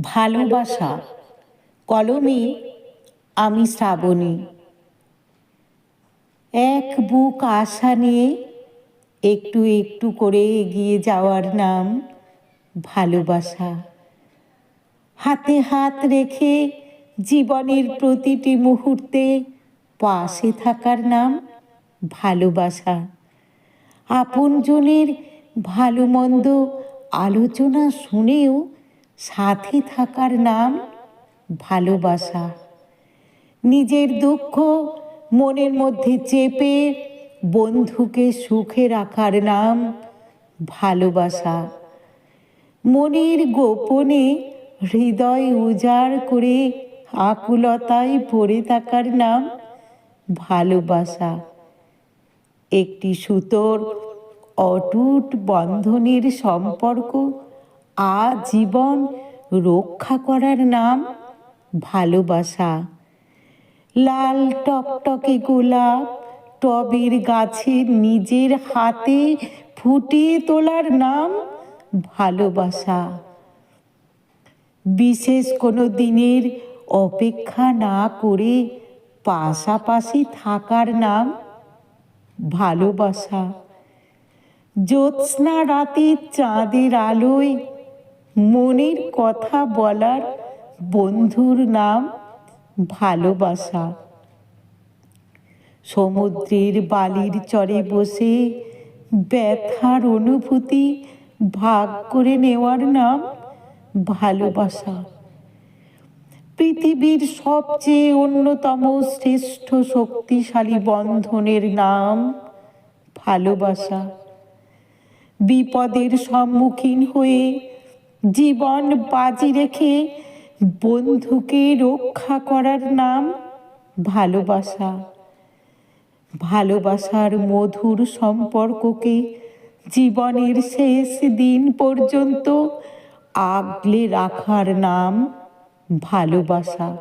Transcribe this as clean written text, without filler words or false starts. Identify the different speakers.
Speaker 1: ভালোবাসা। কলমে আমি শ্রাবণী। এক বুক আশা নিয়ে একটু একটু করে এগিয়ে যাওয়ার নাম ভালোবাসা। হাতে হাত রেখে জীবনের প্রতিটি মুহূর্তে পাশে থাকার নাম ভালোবাসা। আপনজনের ভালো মন্দ আলোচনা শুনেও সাথে থাকার নাম ভালোবাসা। নিজের দুঃখ মনের মধ্যে চেপে বন্ধুকে সুখে রাখার নাম ভালোবাসা। মনের গোপনে হৃদয় উজাড় করে আকুলতায় পড়ে থাকার নাম ভালোবাসা। একটি সুতোর অটুট বন্ধনের সম্পর্ক আজীবন রক্ষা করার নাম ভালোবাসা। লাল টকটকে গোলাপ টবের গাছের নিজের হাতে ফুটিয়ে তোলার নাম ভালোবাসা। বিশেষ কোনো দিনের অপেক্ষা না করে পাশাপাশি থাকার নাম ভালোবাসা। জ্যোৎস্না রাতে চাঁদের আলোয় মনের কথা বলার বন্ধুর নাম ভালোবাসা। সমুদ্রের বালির চরে বসে ব্যথার অনুভূতি ভাগ করে নেওয়ার নাম ভালোবাসা। পৃথিবীর সবচেয়ে অন্যতম শ্রেষ্ঠ শক্তিশালী বন্ধনের নাম ভালোবাসা। বিপদের সম্মুখীন হয়ে জীবন বাজি রেখে বন্ধুকে রক্ষা করার নাম ভালোবাসা। ভালোবাসার মধুর সম্পর্ককে জীবনের শেষ দিন পর্যন্ত আগলে রাখার নাম ভালোবাসা।